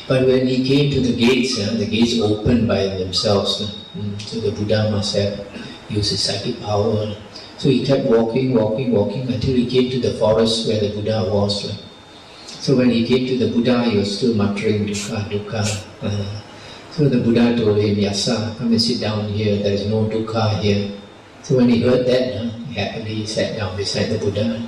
But when he came to the gates opened by themselves. So the Buddha must have used his psychic power. So he kept walking until he came to the forest where the Buddha was. So when he came to the Buddha, he was still muttering dukkha, dukkha. So the Buddha told him, Yasa, come and sit down here, there is no dukkha here. So when he heard that, he happily sat down beside the Buddha.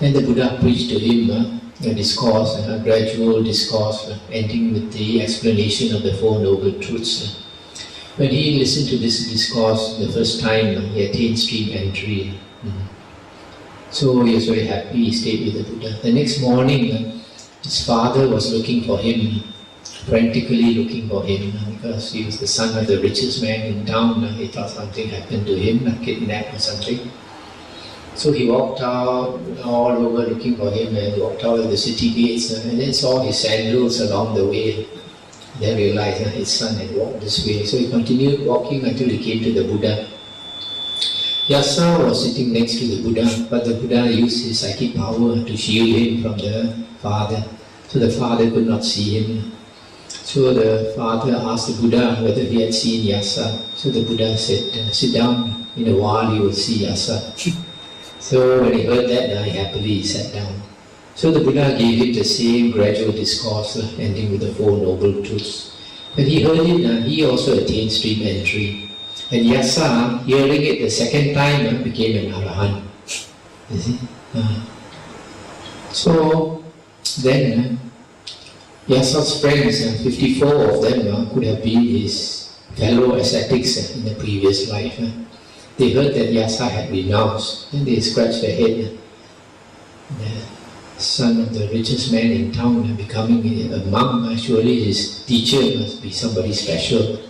Then the Buddha preached to him a discourse, a gradual discourse, ending with the explanation of the Four Noble Truths. When he listened to this discourse the first time, he attained stream entry. So he was very happy, he stayed with the Buddha. The next morning, his father was looking for him, frantically looking for him, because he was the son of the richest man in town. He thought something happened to him, kidnapped or something. So he walked out all over looking for him, and he walked out of the city gates and then saw his sandals along the way. Then realized his son had walked this way. So he continued walking until he came to the Buddha. Yasa was sitting next to the Buddha, but the Buddha used his psychic power to shield him from the father. So the father could not see him. So the father asked the Buddha whether he had seen Yasa. So the Buddha said, sit down, in a while you will see Yasa. So when he heard that, he happily sat down. So the Buddha gave him the same gradual discourse, ending with the Four Noble Truths. When he heard it, he also attained stream entry. And Yasa, hearing it the second time, became an Arahant. You see? So then, Yasa's friends, 54 of them could have been his fellow ascetics in the previous life. They heard that Yasa had renounced, and they scratched their head. The son of the richest man in town becoming a monk, surely his teacher must be somebody special.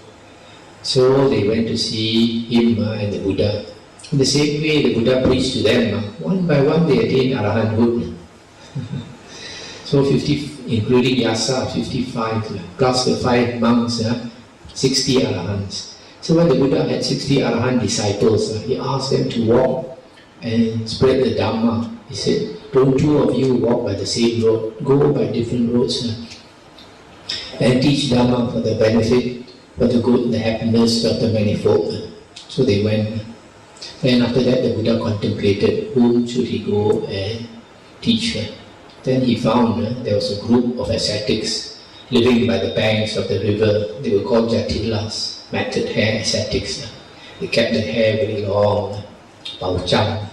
So they went to see him and the Buddha. In the same way, the Buddha preached to them. One by one, they attained arahanthood. So 50, including Yasa, 55, plus the 5 monks, 60 arahants. So when the Buddha had 60 arahant disciples, he asked them to walk and spread the Dhamma. He said, don't 2 of you walk by the same road, go by different roads and teach Dhamma for the benefit, for the good and the happiness of the manifold. So they went. Then after that, the Buddha contemplated whom should he go and teach. Then he found there was a group of ascetics living by the banks of the river. They were called Jatilas, matted hair ascetics. They kept the hair very long, paucham.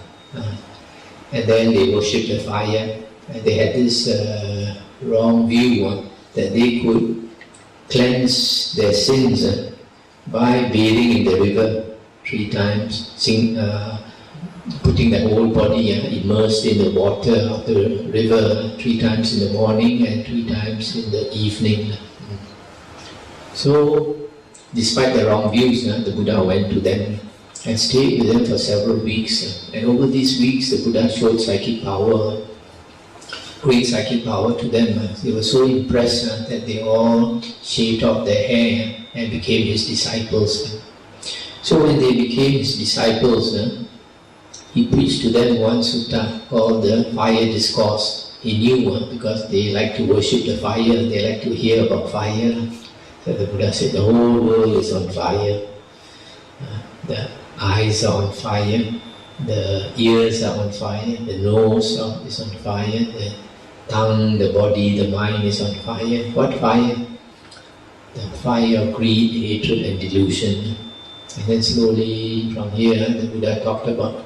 And then they worshipped the fire. And they had this wrong view that they could cleanse their sins by bathing in the river 3 times, putting the whole body immersed in the water of the river 3 times in the morning and 3 times in the evening. So, despite their wrong views, the Buddha went to them and stayed with them for several weeks. And over these weeks, the Buddha showed psychic power, great psychic power to them. They were so impressed that they all shaved off their hair and became his disciples. So when they became his disciples, he preached to them one sutta called the Fire Discourse. He knew because they like to worship the fire, they like to hear about fire. So the Buddha said the whole world is on fire. The eyes are on fire, the ears are on fire, the nose is on fire, the tongue, the body, the mind is on fire. What fire? The fire of greed, hatred and delusion. And then slowly from here the Buddha talked about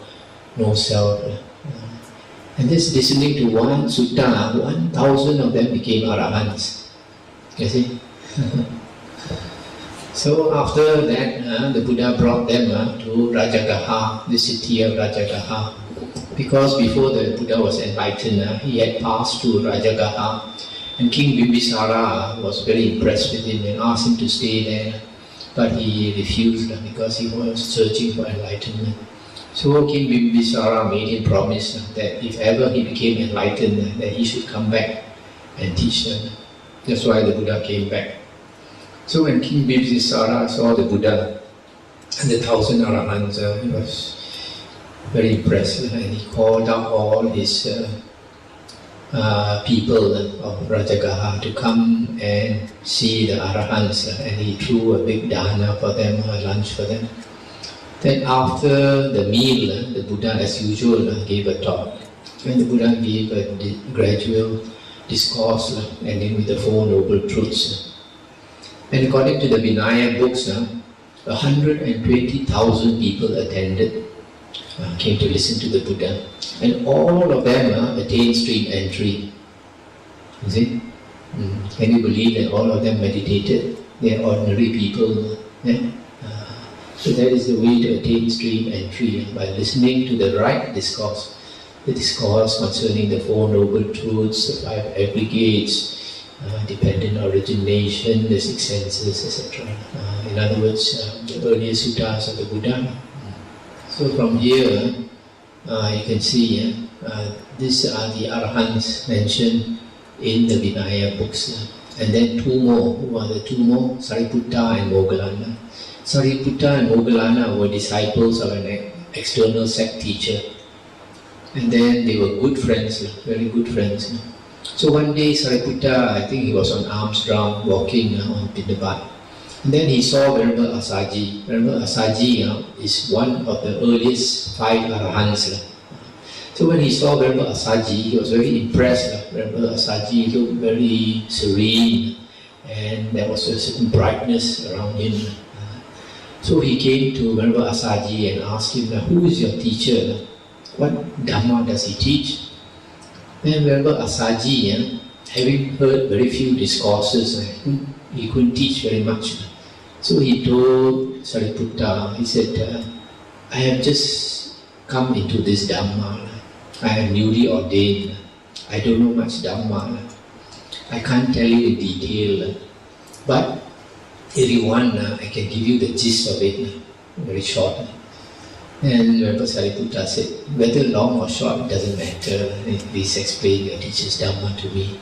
no self. And just listening to one sutta, 1,000 of them became arahants. You see? So after that, the Buddha brought them to Rajagaha, the city of Rajagaha. Because before the Buddha was enlightened, he had passed to Rajagaha. And King Bimbisara was very impressed with him and asked him to stay there. But he refused because he was searching for enlightenment. So King Bimbisara made him promise that if ever he became enlightened, that he should come back and teach them. That's why the Buddha came back. So when King Bimbisara saw the Buddha and the 1,000 arahants, he was very impressed and he called out all his people of Rajagaha to come and see the arahants, and he threw a big dana for them, a lunch for them. Then after the meal, the Buddha as usual gave a talk, and the Buddha gave a gradual discourse ending with the 4 Noble Truths. And according to the Vinaya books, 120,000 people attended, came to listen to the Buddha. And all of them attained stream entry. You see? Can you believe that all of them meditated? They are ordinary people. So that is the way to attain stream entry, by listening to the right discourse. The discourse concerning the 4 Noble Truths, the 5 aggregates, dependent origination, the 6 senses, etc. In other words, the earlier suttas of the Buddha. So from here, you can see these are the arahants mentioned in the Vinaya books. And then 2 more. Who are the 2 more? Sariputta and Moggallana. Sariputta and Moggallana were disciples of an external sect teacher. And then they were good friends, very good friends. So one day Sariputta, I think he was on arms round walking on Pindabat. And then he saw Venerable Asaji. Venerable Asaji is one of the earliest 5 arahants. So when he saw Venerable Asaji, he was very impressed. Venerable Asaji looked very serene and there was a certain brightness around him. So he came to Venerable Asaji and asked him, who is your teacher? What Dhamma does he teach? Then Venerable Asaji, having heard very few discourses, he couldn't teach very much. So he told Sariputta, he said, I have just come into this Dhamma. I am newly ordained. I don't know much Dhamma. I can't tell you in detail. But if you want, I can give you the gist of it, very short. And Venerable Sariputta said, whether long or short, it doesn't matter. Please explain your teacher's Dhamma to me.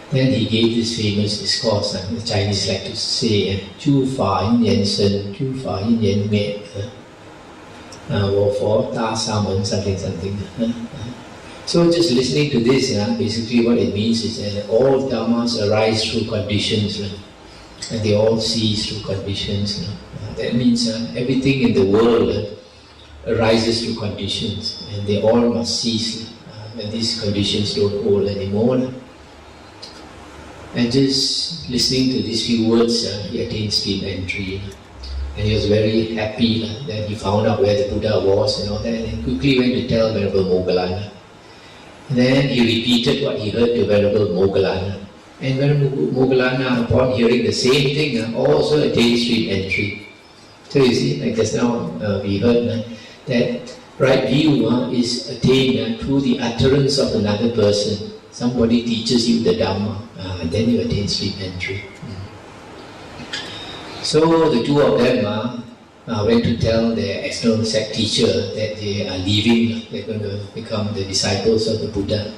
Then he gave this famous discourse, the Chinese like to say, Chu Fa Yin Yen Sen, Chu Fa Yin Yen Me, Wo Fo Ta Sa Men, something. So just listening to this, basically what it means is that all Dhammas arise through conditions, and they all cease through conditions. That means everything in the world arises through conditions, and they all must cease when these conditions don't hold anymore. And just listening to these few words, he attained stream entry. And he was very happy that he found out where the Buddha was and all that, and he quickly went to tell Venerable Moggallana. And then he repeated what he heard to Venerable Moggallana. And when Moggallana, upon hearing the same thing, also attained stream entry. So you see, like just now we heard that right view is attained through the utterance of another person. Somebody teaches you the Dhamma, and then you attain stream entry. So the two of them went to tell their external sect teacher that they are leaving, they're going to become the disciples of the Buddha.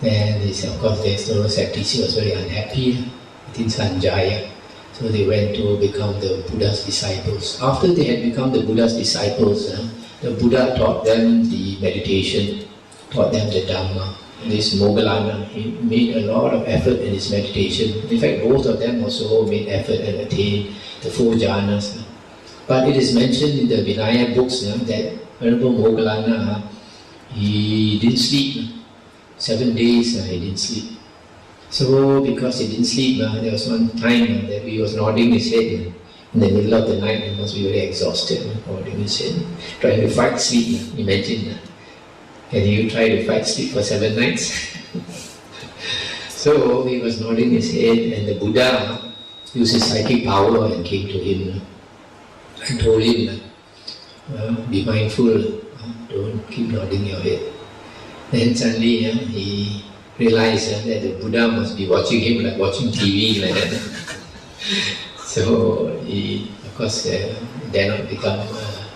And of course the external sect teacher was very unhappy in Sanjaya. So they went to become the Buddha's disciples. After they had become the Buddha's disciples, the Buddha taught them the meditation, taught them the Dhamma. And this Moggallana, he made a lot of effort in his meditation. In fact, both of them also made effort and attained the 4 jhanas. But it is mentioned in the Vinaya books that Venerable Moggallana, he didn't sleep. 7 days he didn't sleep. So because he didn't sleep, there was one time that he was nodding his head in the middle of the night. He must be very exhausted, nodding his head, trying to fight sleep. Imagine, can you try to fight sleep for 7 nights? So he was nodding his head, and the Buddha used his psychic power and came to him and told him, be mindful, don't keep nodding your head. Then suddenly he realized that the Buddha must be watching him like watching TV like that. So he, of course, dare not become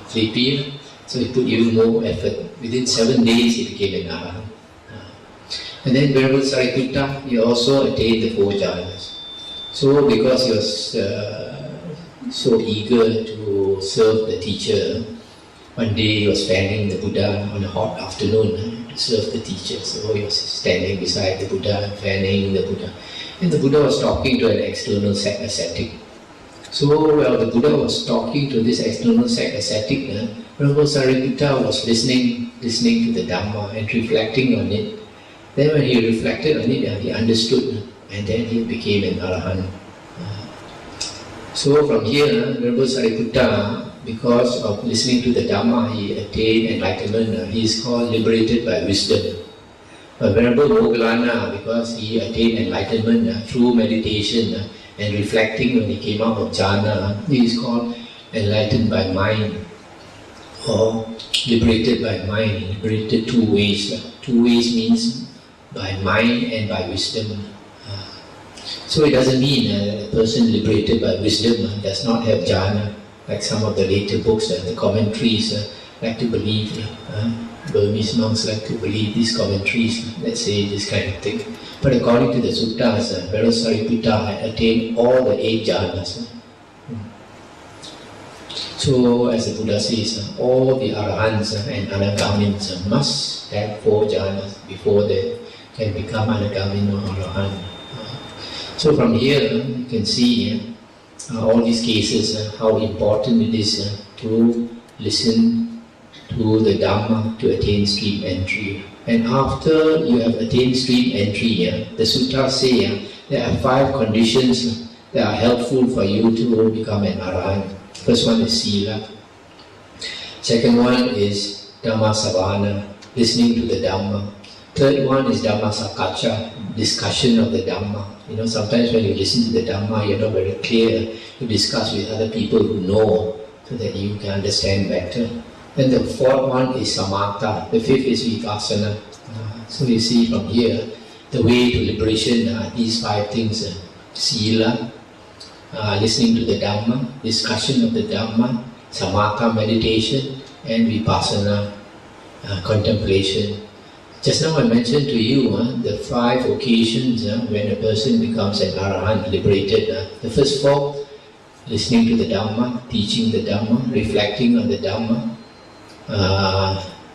sleepy. So he put even more effort. Within 7 days he became an Arahant. And then Venerable Sariputta, he also attained the 4 jhanas. So because he was so eager to serve the teacher, one day he was fanning the Buddha on a hot afternoon to serve the teacher. So he was standing beside the Buddha and fanning the Buddha. And the Buddha was talking to an external sect ascetic. So while the Buddha was talking to this external sect ascetic, Venerable Sariputta was listening to the Dhamma and reflecting on it. Then when he reflected on it, he understood, and then he became an Arahant. So from here, Venerable Sariputta, because of listening to the Dhamma, he attained enlightenment. He is called liberated by wisdom. But Venerable Moggallana, because he attained enlightenment through meditation and reflecting when he came out of jhana, he is called enlightened by mind, or liberated by mind. Liberated 2 ways. 2 ways means by mind and by wisdom. So it doesn't mean a person liberated by wisdom does not have jhana, like some of the later books, the commentaries like to believe, Burmese monks like to believe these commentaries, let's say this kind of thing. But according to the suttas, Venerable Sariputta had attained all the 8 jhanas. So as the Buddha says, all the Arahants and Anagamins must have 4 jhanas before they can become Anagamin or Arahant. So from here you can see all these cases, how important it is to listen to the Dhamma to attain stream entry. And after you have attained stream entry, the suttas say there are 5 conditions that are helpful for you to become an Arahant. First one is Sila. Second one is Dhamma Savana, listening to the Dhamma. Third one is Dhamma Sakacha, discussion of the Dhamma. Sometimes when you listen to the Dhamma, you're not very clear. You discuss with other people who know so that you can understand better. Then the 4th one is Samatha. The 5th is Vipassana. So you see from here, the way to liberation are these 5 things. Sila, listening to the Dhamma, discussion of the Dhamma, Samatha, meditation, and Vipassana, contemplation. Just now I mentioned to you the 5 occasions when a person becomes an Arahant, liberated. The first 4, listening to the Dhamma, teaching the Dhamma, reflecting on the Dhamma,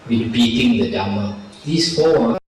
repeating the Dhamma. These 4